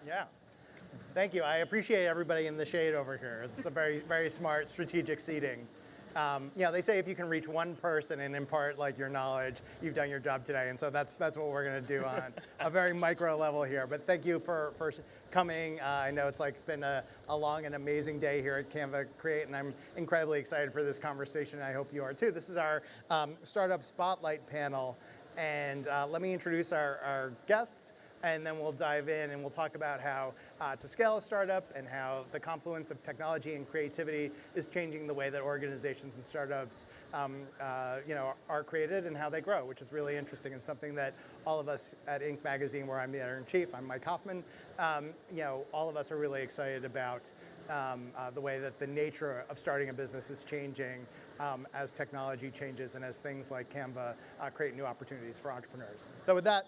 Yeah. Thank you. I appreciate everybody in the shade over here. It's a very, very smart strategic seating. They say if you can reach one person and impart like your knowledge, you've done your job today. And so that's what we're going to do on a very micro level here. But thank you for coming. I know it's like been a long and amazing day here at Canva Create, and I'm incredibly excited for this conversation. I hope you are too. This is our Startup Spotlight panel. And let me introduce our guests, and then we'll dive in and we'll talk about how to scale a startup and how the confluence of technology and creativity is changing the way that organizations and startups are created and how they grow, which is really interesting and something that all of us at Inc. Magazine, where I'm the editor-in-chief, I'm Mike Hoffman, all of us are really excited about the way that the nature of starting a business is changing as technology changes and as things like Canva create new opportunities for entrepreneurs. So with that,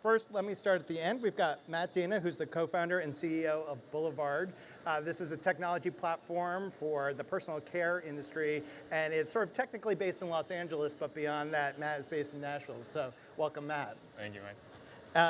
first, let me start at the end. We've got Matt Dana, who's the co-founder and CEO of Boulevard. This is a technology platform for the personal care industry, and it's sort of technically based in Los Angeles, but beyond that, Matt is based in Nashville. So welcome, Matt. Thank you, Mike.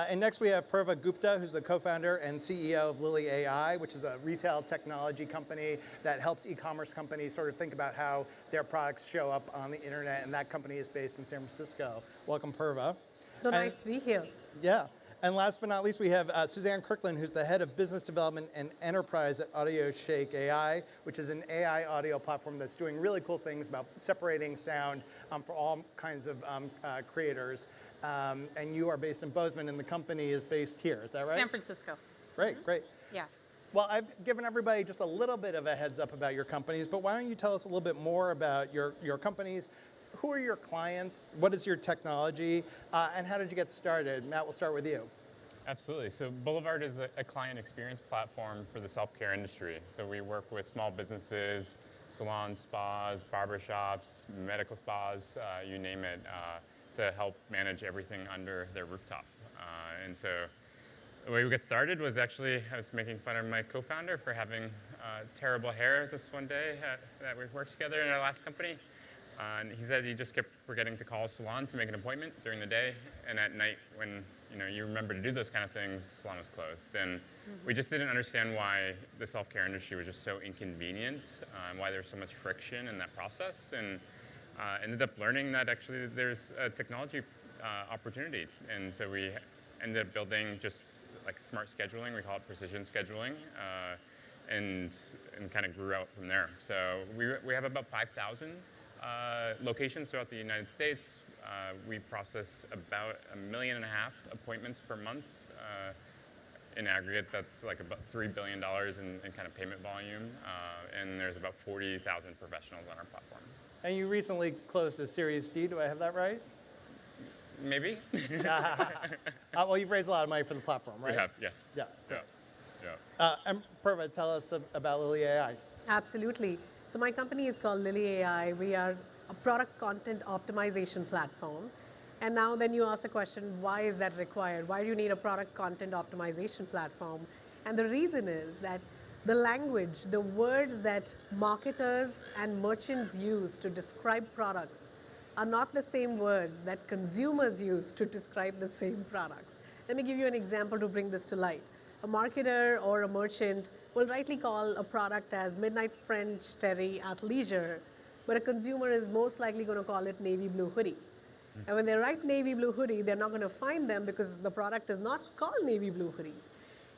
And next we have Purva Gupta, who's the co-founder and CEO of Lily AI, which is a retail technology company that helps e-commerce companies sort of think about how their products show up on the internet, and that company is based in San Francisco. Welcome, Purva. So nice to be here. Yeah. And last but not least, we have Suzanne Kirkland, who's the head of business development and enterprise at AudioShake AI, which is an AI audio platform that's doing really cool things about separating sound for all kinds of creators. And you are based in Bozeman, and the company is based here. Is that right? San Francisco. Great, great. Yeah. Well, I've given everybody just a little bit of a heads up about your companies, but why don't you tell us a little bit more about your companies? Who are your clients? What is your technology? And how did you get started? Matt, we'll start with you. Absolutely. So Boulevard is a client experience platform for the self-care industry. So we work with small businesses, salons, spas, barbershops, medical spas, you name it, to help manage everything under their rooftop. And so the way we got started was actually, I was making fun of my co-founder for having terrible hair this one day that we worked together in our last company. And he said he just kept forgetting to call a salon to make an appointment during the day, and at night when you remember to do those kind of things, the salon was closed. And we just didn't understand why the self-care industry was just so inconvenient, and why there's so much friction in that process, and ended up learning that actually there's a technology opportunity. And so we ended up building just like smart scheduling, we call it precision scheduling, and kind of grew out from there. So we have about 5,000 locations throughout the United States. We process about 1.5 million appointments per month. In aggregate, that's like about $3 billion in kind of payment volume, and there's about 40,000 professionals on our platform. And you recently closed a Series D, do I have that right? Maybe. Well, you've raised a lot of money for the platform, right? We have, yes. Yeah. And Purva, tell us about Lily AI. Absolutely. So my company is called Lily AI. We are a product content optimization platform. And now then you ask the question, why is that required? Why do you need a product content optimization platform? And the reason is that the language, the words that marketers and merchants use to describe products are not the same words that consumers use to describe the same products. Let me give you an example to bring this to light. A marketer or a merchant will rightly call a product as Midnight French Terry Athleisure, but a consumer is most likely going to call it Navy Blue Hoodie. And when they write Navy Blue Hoodie, they're not going to find them because the product is not called Navy Blue Hoodie.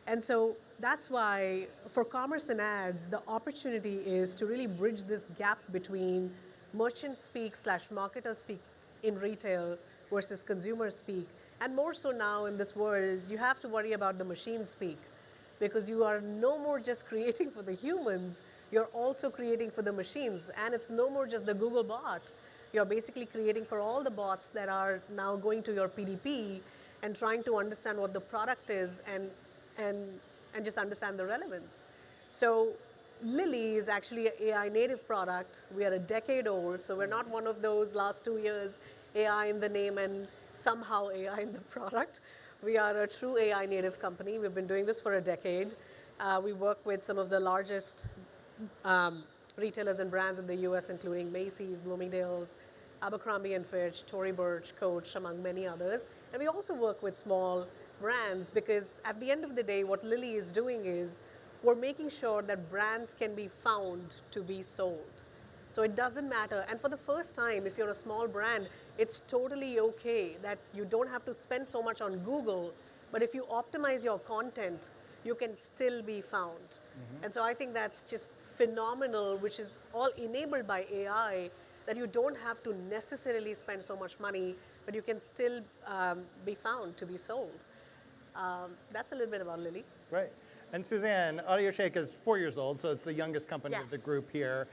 And so that's why for commerce and ads, the opportunity is to really bridge this gap between merchant speak / marketer speak in retail versus consumer speak. And more so now in this world, you have to worry about the machine speak, because you are no more just creating for the humans, you're also creating for the machines. And it's no more just the Google bot. You're basically creating for all the bots that are now going to your PDP and trying to understand what the product is and just understand the relevance. So Lily is actually an AI native product. We are a decade old, so we're not one of those last 2 years AI in the name and somehow AI in the product. We are a true AI native company. We've been doing this for a decade. We work with some of the largest retailers and brands in the US, including Macy's, Bloomingdale's, Abercrombie and Fitch, Tory Burch, Coach, among many others. And we also work with small brands because at the end of the day, what Lily is doing is we're making sure that brands can be found to be sold. So it doesn't matter. And for the first time, if you're a small brand, it's totally okay that you don't have to spend so much on Google, but if you optimize your content, you can still be found. And so I think that's just phenomenal, which is all enabled by AI, that you don't have to necessarily spend so much money, but you can still be found to be sold. That's a little bit about Lily. Right. And Suzanne, AudioShake is 4 years old, so it's the youngest company of the Yes. group here.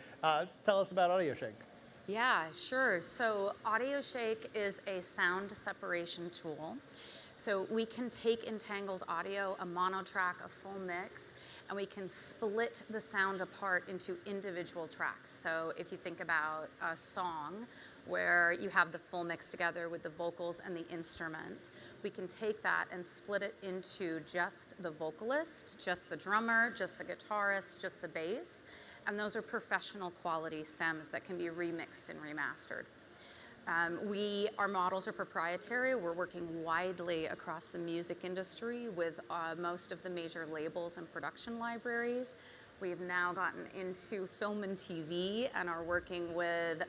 Tell us about AudioShake. Yeah, sure. So AudioShake is a sound separation tool. So we can take entangled audio, a mono track, a full mix, and we can split the sound apart into individual tracks. So if you think about a song where you have the full mix together with the vocals and the instruments, we can take that and split it into just the vocalist, just the drummer, just the guitarist, just the bass. And those are professional quality stems that can be remixed and remastered. Our models are proprietary. We're working widely across the music industry with most of the major labels and production libraries. We've now gotten into film and TV and are working with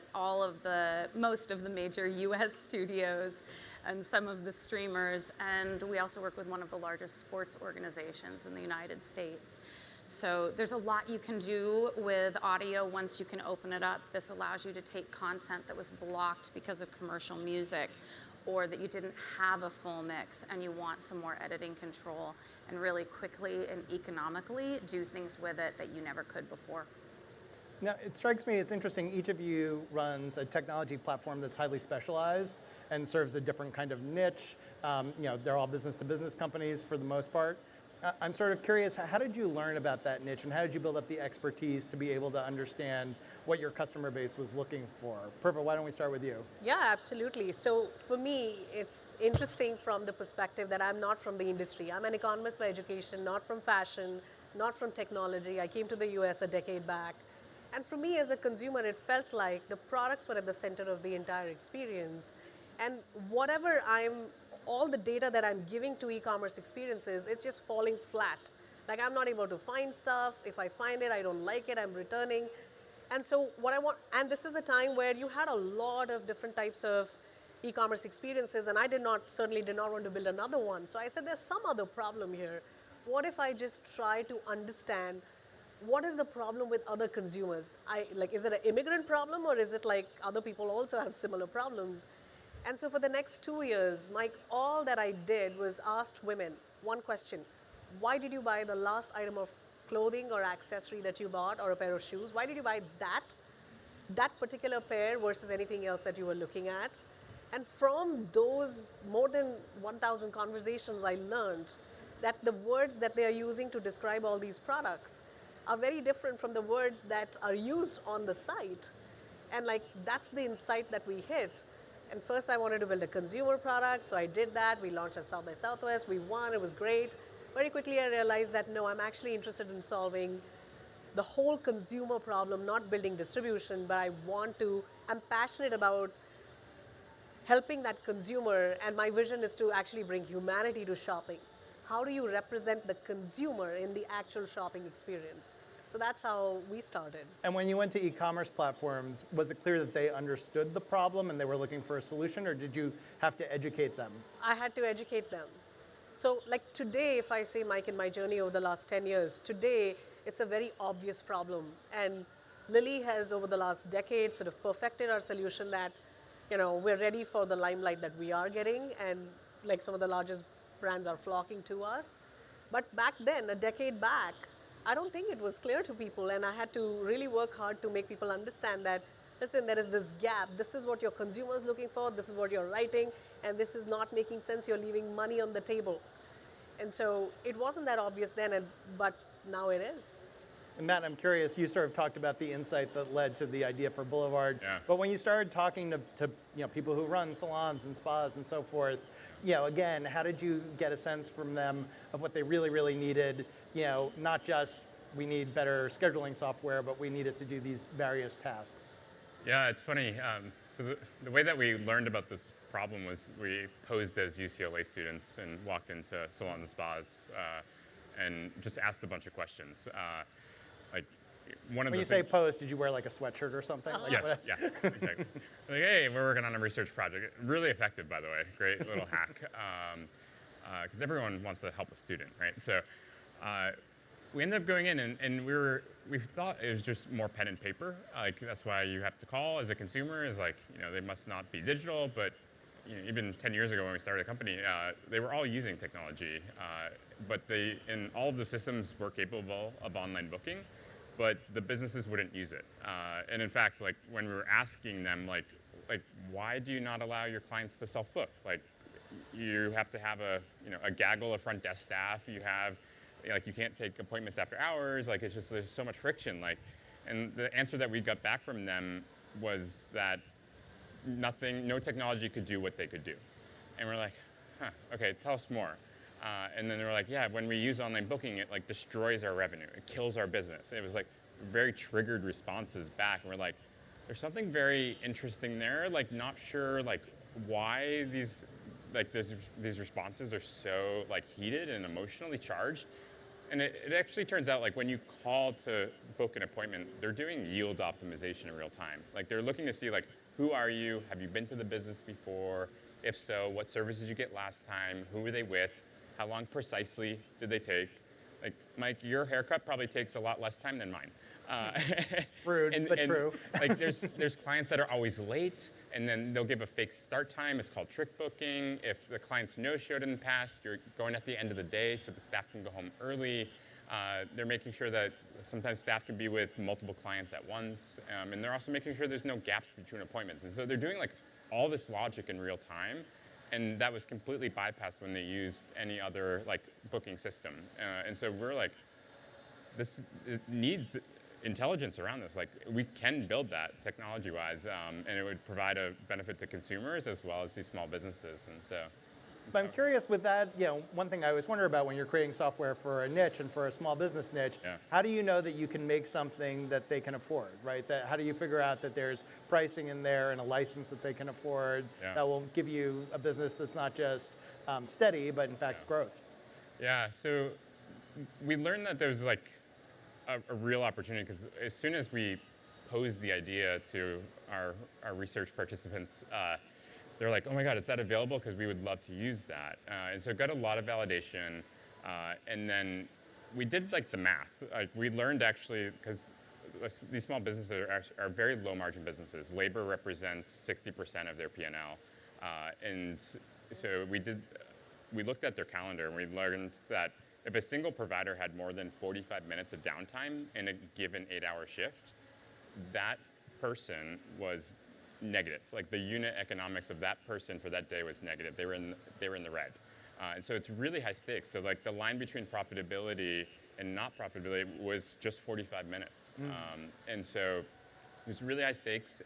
most of the major US studios and some of the streamers. And we also work with one of the largest sports organizations in the United States. So there's a lot you can do with audio once you can open it up. This allows you to take content that was blocked because of commercial music, or that you didn't have a full mix and you want some more editing control, and really quickly and economically do things with it that you never could before. Now, it strikes me, it's interesting, each of you runs a technology platform that's highly specialized and serves a different kind of niche. They're all business-to-business companies for the most part. I'm sort of curious, how did you learn about that niche, and how did you build up the expertise to be able to understand what your customer base was looking for? Purva, why don't we start with you? Yeah, absolutely. So for me, it's interesting from the perspective that I'm not from the industry. I'm an economist by education, not from fashion, not from technology. I came to the US a decade back. And for me as a consumer, it felt like the products were at the center of the entire experience. And all the data that I'm giving to e-commerce experiences, it's just falling flat. Like I'm not able to find stuff. If I find it, I don't like it, I'm returning. And so and this is a time where you had a lot of different types of e-commerce experiences, and I certainly did not want to build another one. So I said, there's some other problem here. What if I just try to understand what is the problem with other consumers? Is it an immigrant problem, or is it like other people also have similar problems? And so for the next 2 years, all that I did was asked women one question: why did you buy the last item of clothing or accessory that you bought, or a pair of shoes? Why did you buy that particular pair versus anything else that you were looking at? And from those more than 1,000 conversations, I learned that the words that they are using to describe all these products are very different from the words that are used on the site. And that's the insight that we hit. And first I wanted to build a consumer product, so I did that. We launched at South by Southwest, we won, it was great. Very quickly I realized that no, I'm actually interested in solving the whole consumer problem, not building distribution, but I'm passionate about helping that consumer, and my vision is to actually bring humanity to shopping. How do you represent the consumer in the actual shopping experience? So that's how we started. And when you went to e-commerce platforms, was it clear that they understood the problem and they were looking for a solution, or did you have to educate them? I had to educate them. So today, if I say, Mike, in my journey over the last 10 years, today it's a very obvious problem. And Lily has, over the last decade, sort of perfected our solution that, we're ready for the limelight that we are getting, and some of the largest brands are flocking to us. But back then, a decade back, I don't think it was clear to people, and I had to really work hard to make people understand that, listen, there is this gap. This is what your consumer is looking for. This is what you're writing, and this is not making sense. You're leaving money on the table. And so it wasn't that obvious then, but now it is. And Matt, I'm curious, you sort of talked about the insight that led to the idea for Boulevard. Yeah. But when you started talking to people who run salons and spas and so forth, again, how did you get a sense from them of what they really, really needed? Not just we need better scheduling software, but we need it to do these various tasks. Yeah, it's funny. So the way that we learned about this problem was we posed as UCLA students and walked into salons and spas and just asked a bunch of questions. Like one of When the you say things- post, did you wear like a sweatshirt or something? Like, Yes, what- yeah, exactly. Like, hey, we're working on a research project. Really effective, by the way. Great little hack. Because everyone wants to help a student, right? So we ended up going in, and we thought it was just more pen and paper. Like that's why you have to call as a consumer. Is like they must not be digital, but even 10 years ago when we started a company, they were all using technology, but in all of the systems were capable of online booking, but the businesses wouldn't use it. And in fact, like when we were asking them, like why do you not allow your clients to self-book? Like you have to have a gaggle of front desk staff. You have you can't take appointments after hours. Like it's just there's so much friction. Like, and the answer that we got back from them was that no technology could do what they could do. And we're like, huh, okay, tell us more. And then they were like, yeah, when we use online booking, it like destroys our revenue. It kills our business. It was like very triggered responses back. And we're like, there's something very interesting there. Like not sure like why these responses are so like heated and emotionally charged. And it actually turns out like when you call to book an appointment, they're doing yield optimization in real time. Like they're looking to see like, who are you? Have you been to the business before? If so, what service did you get last time? Who were they with? How long precisely did they take? Like, Mike, your haircut probably takes a lot less time than mine. Rude, but true. Like, there's clients that are always late, and then they'll give a fake start time. It's called trick booking. If the client's no-showed in the past, you're going at the end of the day so the staff can go home early. They're making sure that sometimes staff can be with multiple clients at once, and they're also making sure there's no gaps between appointments. And so they're doing like all this logic in real time, and that was completely bypassed when they used any other like booking system. And so we're like, it needs intelligence around this. Like we can build that technology-wise, and it would provide a benefit to consumers as well as these small businesses. And so. But I'm curious with that, one thing I always wonder about when you're creating software for a niche and for a small business niche, how do you know that you can make something that they can afford, right? How do you figure out that there's pricing in there and a license that they can afford that will give you a business that's not just steady, but in fact growth? Yeah, so we learned that there's like a real opportunity because as soon as we posed the idea to our research participants, they're like, oh my God, is that available? Because we would love to use that. And so got a lot of validation. And then we did like the math. Like we learned actually, because these small businesses are very low margin businesses. Labor represents 60% of their P&L. And so we looked at their calendar and we learned that if a single provider had more than 45 minutes of downtime in a given 8-hour shift, that person was negative. Like the unit economics of that person for that day was negative. They were in the red. And so it's really high stakes. So like the line between profitability and not profitability was just 45 minutes. And so it was really high stakes.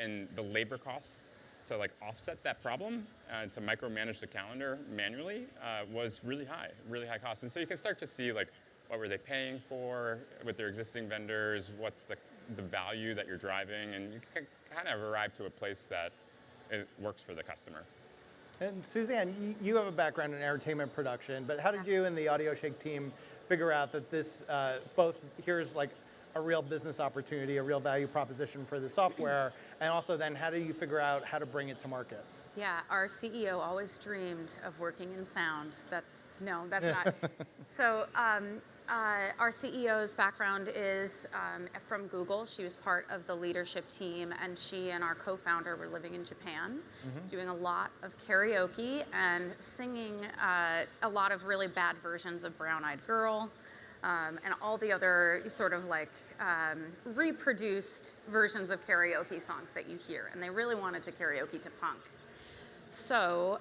And the labor costs to like offset that problem, to micromanage the calendar manually was really high cost. And so you can start to see like what were they paying for with their existing vendors, what's the value that you're driving, and you can kind of arrive to a place that it works for the customer. And Suzanne, you have a background in entertainment production, but how did you and the AudioShake team figure out that this here's like a real business opportunity, a real value proposition for the software, and also then how do you figure out how to bring it to market? Yeah, our CEO always dreamed of working in sound. That's not. So our CEO's background is from Google. She was part of the leadership team, and she and our co-founder were living in Japan, doing a lot of karaoke and singing a lot of really bad versions of Brown Eyed Girl. And all the other sort of like reproduced versions of karaoke songs that you hear. And they really wanted to karaoke to punk. So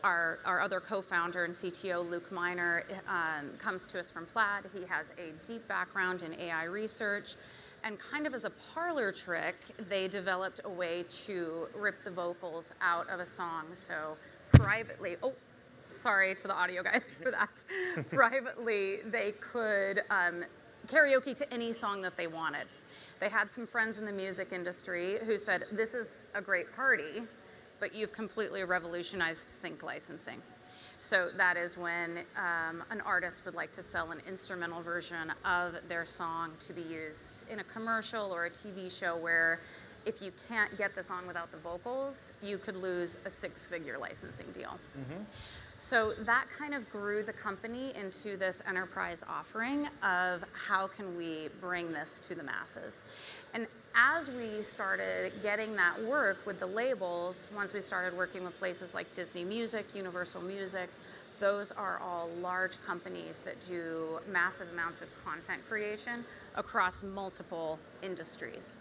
our other co-founder and CTO, Luke Miner, comes to us from Plaid. He has a deep background in AI research. And kind of as a parlor trick, they developed a way to rip the vocals out of a song. So privately, sorry to the audio guys for that. Privately, they could karaoke to any song that they wanted. They had some friends in the music industry who said, this is a great party, but you've completely revolutionized sync licensing. So that is when an artist would like to sell an instrumental version of their song to be used in a commercial or a TV show where if you can't get the song without the vocals, you could lose a six-figure licensing deal. So that kind of grew the company into this enterprise offering of how can we bring this to the masses. And as we started getting that work with the labels, once we started working with places like Disney Music, Universal Music, those are all large companies that do massive amounts of content creation across multiple industries.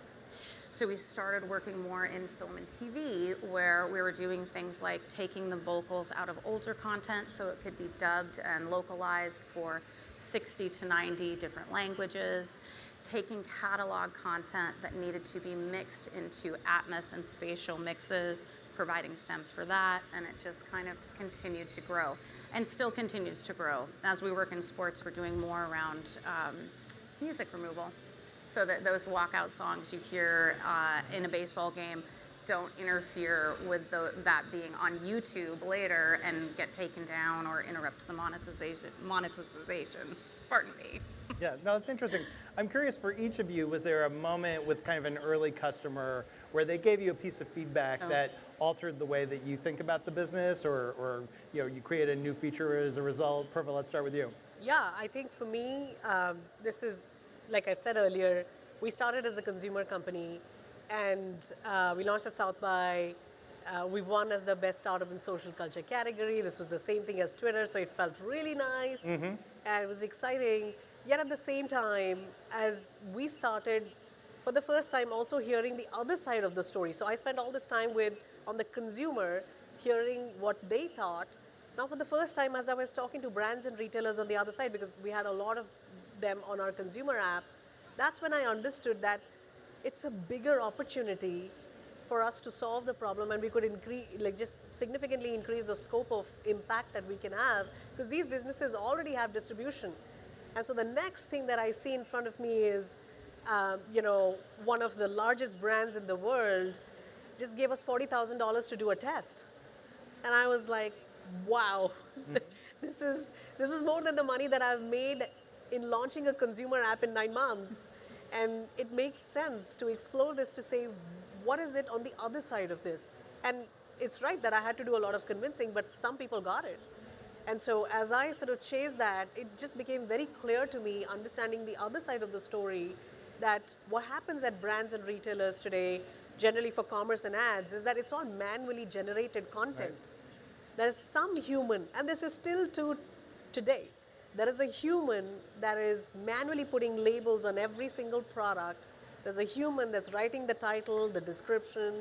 So we started working more in film and TV, where we were doing things like taking the vocals out of older content so it could be dubbed and localized for 60 to 90 different languages, taking catalog content that needed to be mixed into Atmos and spatial mixes, providing stems for that, and it just kind of continued to grow and still continues to grow. As we work in sports, we're doing more around music removal, so that those walkout songs you hear in a baseball game don't interfere with that being on YouTube later and get taken down or interrupt the monetization. Pardon me. Yeah, no, it's interesting. I'm curious, for each of you, was there a moment with kind of an early customer where they gave you a piece of feedback that altered the way that you think about the business, or you create a new feature as a result? Purva, let's start with you. Yeah, I think for me, this is, like I said earlier, we started as a consumer company, and we launched at South by. We won as the best startup in social culture category. This was the same thing as Twitter, so it felt really nice, and it was exciting. Yet at the same time, as we started, for the first time, also hearing the other side of the story. So I spent all this time on the consumer, hearing what they thought. Now, for the first time, as I was talking to brands and retailers on the other side, because we had a lot of them on our consumer app, that's when I understood that it's a bigger opportunity for us to solve the problem, and we could just significantly increase the scope of impact that we can have, because these businesses already have distribution. And so the next thing that I see in front of me is, one of the largest brands in the world just gave us $40,000 to do a test. And I was like, wow, this is more than the money that I've made in launching a consumer app in 9 months. And it makes sense to explore this, to say, what is it on the other side of this? And it's right that I had to do a lot of convincing, but some people got it. And so as I sort of chased that, it just became very clear to me, understanding the other side of the story, that what happens at brands and retailers today, generally for commerce and ads, is that it's all manually generated content. Right. There's some human, and this is still true today. There is a human that is manually putting labels on every single product. There's a human that's writing the title, the description,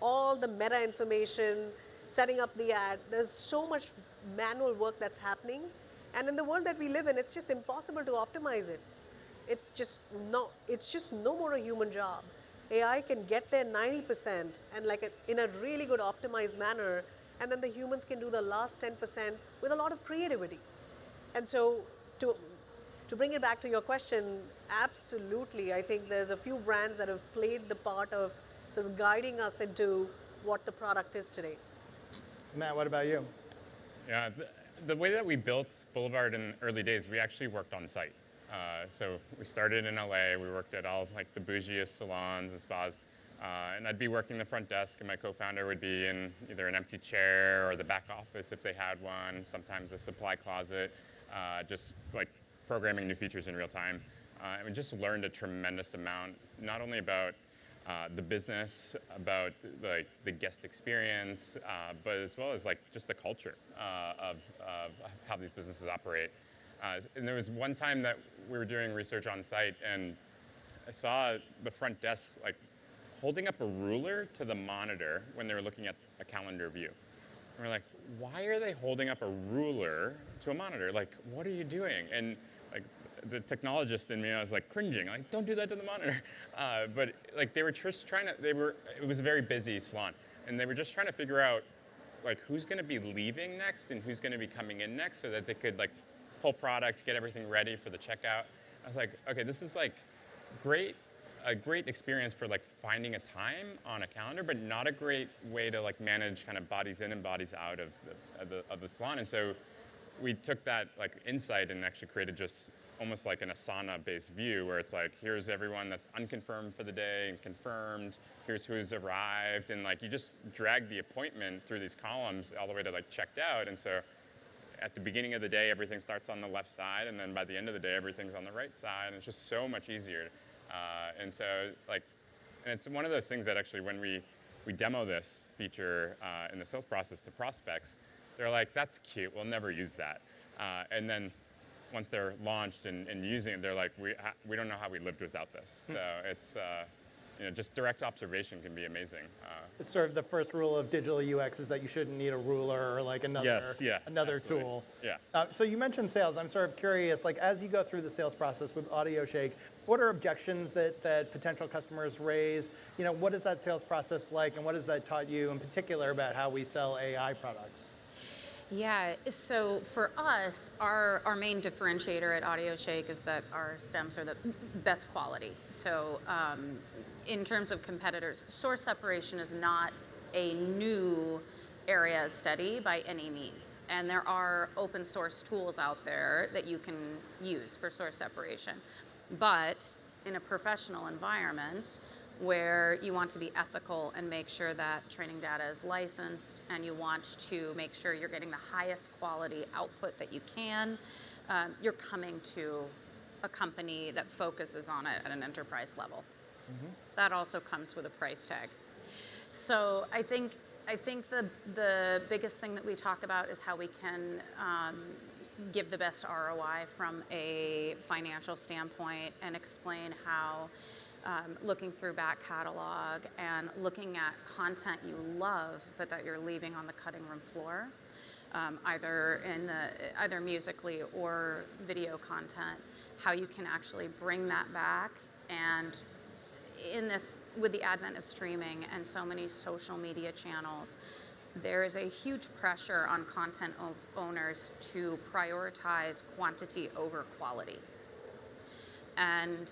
all the meta information, setting up the ad. There's so much manual work that's happening. And in the world that we live in, it's just impossible to optimize it. It's just no more a human job. AI can get there 90% and in a really good optimized manner, and then the humans can do the last 10% with a lot of creativity. And so to bring it back to your question, absolutely, I think there's a few brands that have played the part of sort of guiding us into what the product is today. Matt, what about you? Yeah, the way that we built Boulevard in the early days, we actually worked on site. So we started in LA, we worked at all the bougiest salons and spas, and I'd be working the front desk, and my co-founder would be in either an empty chair or the back office if they had one, sometimes a supply closet, just programming new features in real time. And we just learned a tremendous amount, not only about the business, about the guest experience, but as well as just the culture of how these businesses operate. And there was one time that we were doing research on site, and I saw the front desk holding up a ruler to the monitor when they were looking at a calendar view. And we're like, why are they holding up a ruler to a monitor? What are you doing? And the technologist in me, I was cringing, don't do that to the monitor. But they were just trying to, it was a very busy salon, and they were just trying to figure out who's going to be leaving next and who's going to be coming in next, so that they could pull product, get everything ready for the checkout. I was like, okay, this is like great, a great experience for like finding a time on a calendar, but not a great way to like manage kind of bodies in and bodies out of the salon. And so we took that like insight and actually created just almost like an Asana-based view where it's like, here's everyone that's unconfirmed for the day and confirmed, here's who's arrived, and like you just drag the appointment through these columns all the way to like checked out. And so at the beginning of the day, everything starts on the left side, and then by the end of the day, everything's on the right side, and it's just so much easier. And so like, and it's one of those things that actually when we demo this feature in the sales process to prospects, they're like, that's cute, we'll never use that. And then once they're launched and using it, they're like, we don't know how we lived without this. So it's, just direct observation can be amazing. It's sort of the first rule of digital UX is that you shouldn't need a ruler or like another absolutely. tool. Yeah. So you mentioned sales. I'm sort of curious, like as you go through the sales process with AudioShake, what are objections that potential customers raise? What is that sales process like, and what has that taught you in particular about how we sell AI products? Yeah, so for us, our main differentiator at AudioShake is that our stems are the best quality. So in terms of competitors, source separation is not a new area of study by any means. And there are open source tools out there that you can use for source separation. But in a professional environment, where you want to be ethical and make sure that training data is licensed, and you want to make sure you're getting the highest quality output that you can, you're coming to a company that focuses on it at an enterprise level. Mm-hmm. That also comes with a price tag. So I think the biggest thing that we talk about is how we can give the best ROI from a financial standpoint, and explain how looking through back catalog and looking at content you love but that you're leaving on the cutting room floor, either musically or video content, how you can actually bring that back. And with the advent of streaming and so many social media channels, there is a huge pressure on content owners to prioritize quantity over quality. And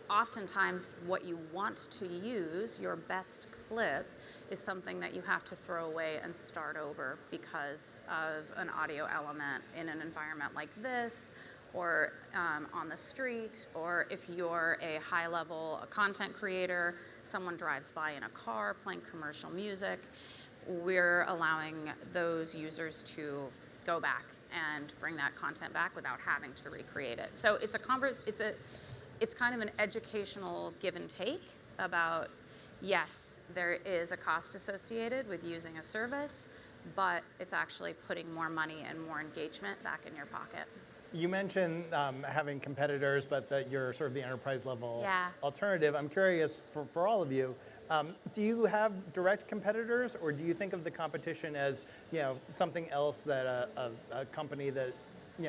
oftentimes what you want to use, your best clip, is something that you have to throw away and start over because of an audio element in an environment like this, or on the street, or if you're a high-level content creator, someone drives by in a car playing commercial music, we're allowing those users to go back and bring that content back without having to recreate it. So it's kind of an educational give and take about, yes, there is a cost associated with using a service, but it's actually putting more money and more engagement back in your pocket. You mentioned having competitors, but that you're sort of the enterprise level Yeah. alternative. I'm curious for all of you, do you have direct competitors, or do you think of the competition as something else that a company that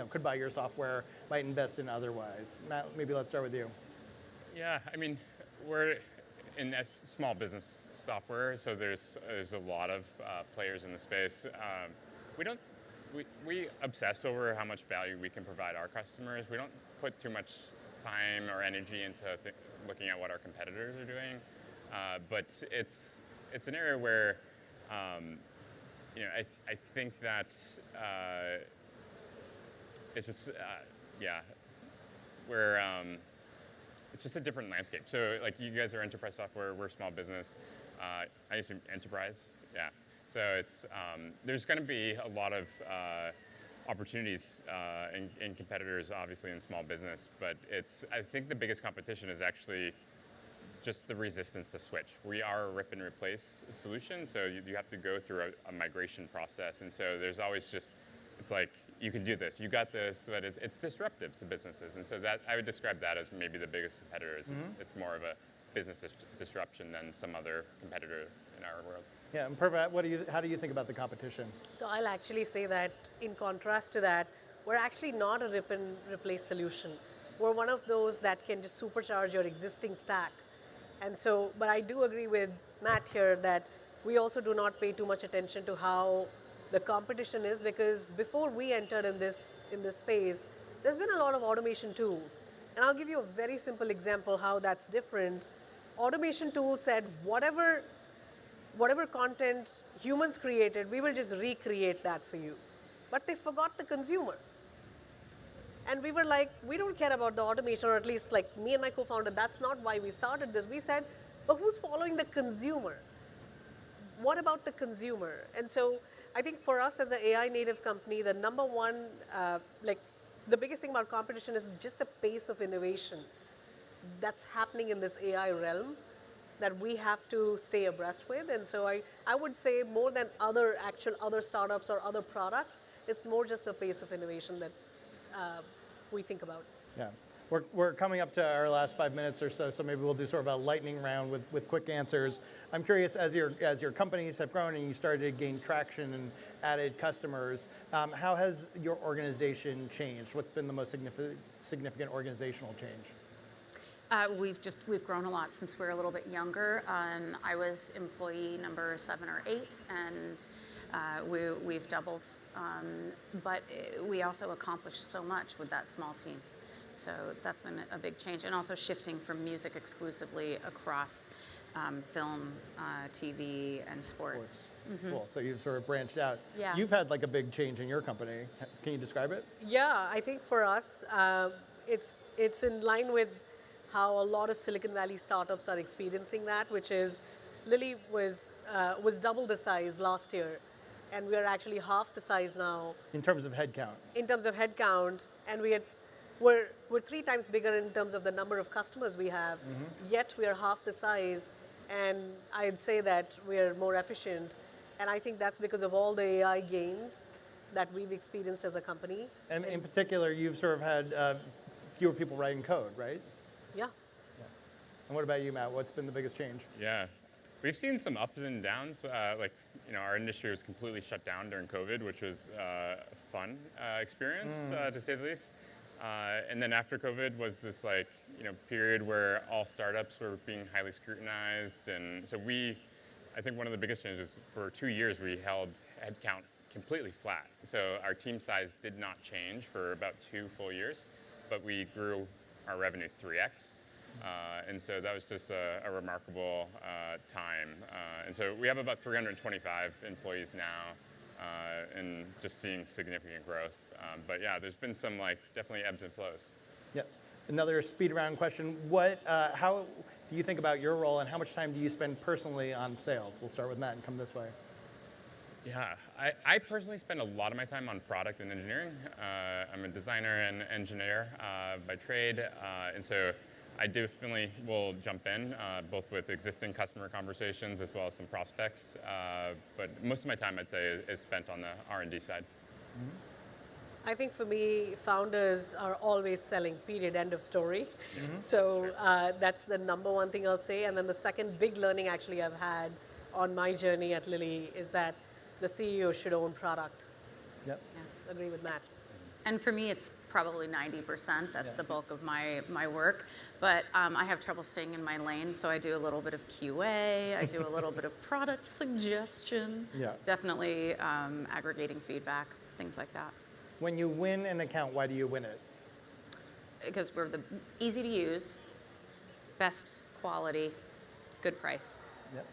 could buy your software might invest in otherwise? Matt, maybe let's start with you. Yeah, I mean, we're in small business software, so there's a lot of players in the space. We obsess over how much value we can provide our customers. We don't put too much time or energy into looking at what our competitors are doing, but it's an area where I think that it's just it's just a different landscape. So like you guys are enterprise software, we're small business. I used to enterprise, yeah. So it's there's going to be a lot of opportunities in competitors, obviously in small business, but I think the biggest competition is actually just the resistance to switch. We are a rip and replace solution, so you have to go through a migration process, and so there's always it's like, you can do this, you got this, but it's disruptive to businesses, and so that I would describe that as maybe the biggest competitor. It's more of a business disruption than some other competitor in our world. Yeah, and Purva, how do you think about the competition? So I'll actually say that in contrast to that, we're actually not a rip and replace solution. We're one of those that can just supercharge your existing stack. And so, but I do agree with Matt here that we also do not pay too much attention to how the competition is, because before we entered in this space, there's been a lot of automation tools. And I'll give you a very simple example how that's different. Automation tools said whatever content humans created, we will just recreate that for you. But they forgot the consumer. And we were like, we don't care about the automation, or at least like me and my co-founder, that's not why we started this. We said, but who's following the consumer? What about the consumer? And so I think for us as an AI native company, the number one, the biggest thing about competition is just the pace of innovation that's happening in this AI realm that we have to stay abreast with. And so I would say more than other startups or other products, it's more just the pace of innovation that we think about. Yeah. We're coming up to our last 5 minutes or so maybe we'll do sort of a lightning round with quick answers. I'm curious, as your companies have grown and you started to gain traction and added customers, how has your organization changed? What's been the most significant organizational change? We've grown a lot since we're a little bit younger. I was employee number 7 or 8, and we've doubled. But we also accomplished so much with that small team. So that's been a big change, and also shifting from music exclusively across film, TV, and sports. Cool. So you've sort of branched out. Yeah. You've had like a big change in your company. Can you describe it? Yeah, I think for us, it's in line with how a lot of Silicon Valley startups are experiencing that, which is Lily was double the size last year, and we are actually half the size now. In terms of headcount. In terms of headcount, and we're 3 times bigger in terms of the number of customers we have, yet we are half the size, and I'd say that we are more efficient, and I think that's because of all the AI gains that we've experienced as a company. And in particular, you've sort of had fewer people writing code, right? Yeah. And what about you, Matt? What's been the biggest change? Yeah, we've seen some ups and downs. Our industry was completely shut down during COVID, which was a fun experience, to say the least. And then after COVID was this period where all startups were being highly scrutinized. And so I think one of the biggest changes, for 2 years, we held headcount completely flat. So our team size did not change for about 2 full years, but we grew our revenue 3x. And so that was just a remarkable time. And so we have about 325 employees now, and just seeing significant growth. But yeah, there's been some definitely ebbs and flows. Yeah. Another speed round question. How do you think about your role, and how much time do you spend personally on sales? We'll start with Matt and come this way. Yeah, I personally spend a lot of my time on product and engineering. I'm a designer and engineer by trade, and so I definitely will jump in, both with existing customer conversations as well as some prospects. But most of my time, I'd say, is spent on the R&D side. I think for me, founders are always selling, period, end of story. So that's the number one thing I'll say. And then the second big learning actually I've had on my journey at Lily is that the CEO should own product. Yep. Yeah, agree with Matt. And for me, it's probably 90%. That's the bulk of my work. But I have trouble staying in my lane, so I do a little bit of QA. I do a little bit of product suggestion. Yeah. Definitely aggregating feedback, things like that. When you win an account, why do you win it? Because we're easy to use, best quality, good price. Yep.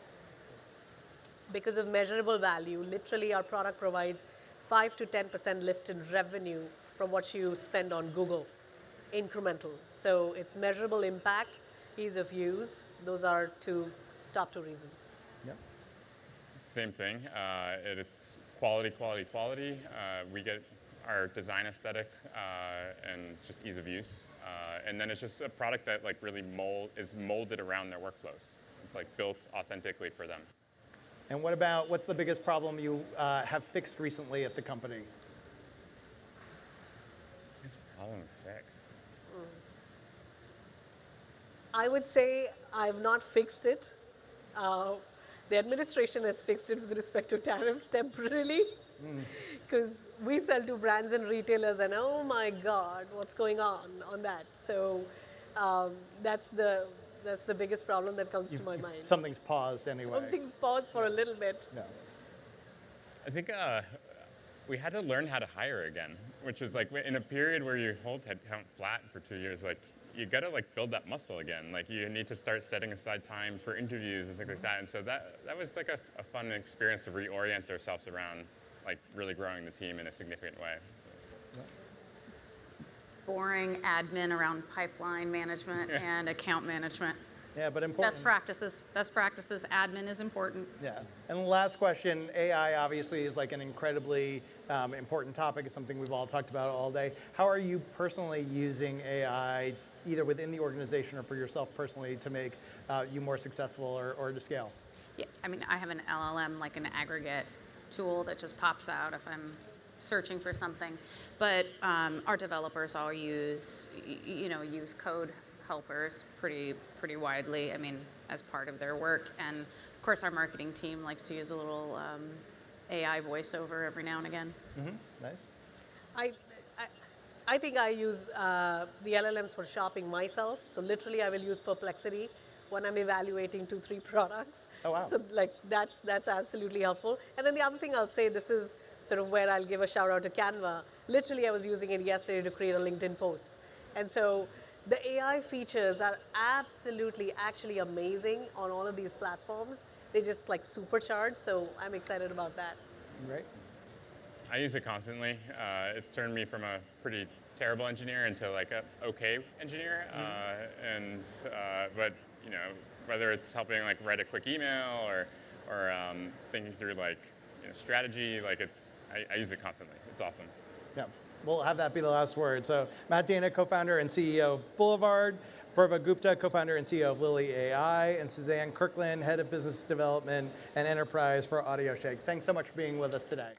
Because of measurable value, literally our product provides 5 to 10% lift in revenue from what you spend on Google, incremental. So it's measurable impact, ease of use. Those are top two reasons. Yep. Same thing. It's quality, quality, quality. We get our design aesthetic and just ease of use. And then it's just a product that really is molded around their workflows. It's built authentically for them. And what's the biggest problem you have fixed recently at the company? Biggest problem to fix? I would say I've not fixed it. The administration has fixed it with respect to tariffs temporarily, because we sell to brands and retailers, and oh my God, what's going on that? So that's the biggest problem that comes to my mind. Something's paused anyway. Something's paused for a little bit. Yeah. I think we had to learn how to hire again, which was in a period where you hold headcount flat for 2 years, you got to like build that muscle again. Like you need to start setting aside time for interviews and things like that. And so that was like a fun experience to reorient ourselves around like really growing the team in a significant way. Boring admin around pipeline management and account management. Yeah, but important. Best practices, admin is important. Yeah. And the last question, AI obviously is like an incredibly important topic. It's something we've all talked about all day. How are you personally using AI, either within the organization or for yourself personally, to make you more successful or to scale? Yeah, I mean, I have an LLM, like an aggregate tool that just pops out if I'm searching for something. But our developers all use code helpers pretty widely, I mean, as part of their work. And of course, our marketing team likes to use a little AI voiceover every now and again. Nice. I think I use the LLMs for shopping myself. So literally, I will use Perplexity when I'm evaluating 2-3 products. Oh, wow. So like that's absolutely helpful. And then the other thing I'll say, this is sort of where I'll give a shout out to Canva. Literally, I was using it yesterday to create a LinkedIn post. And so the AI features are absolutely actually amazing on all of these platforms. They just like supercharged, so I'm excited about that. Great. I use it constantly. It's turned me from a pretty terrible engineer into like a okay engineer. But you know, whether it's helping like write a quick email or thinking through like strategy, like I use it constantly. It's awesome. Yeah. We'll have that be the last word. So Matt Dana, co-founder and CEO of Boulevard, Purva Gupta, co-founder and CEO of Lily AI, and Suzanne Kirkland, head of business development and enterprise for AudioShake. Thanks so much for being with us today.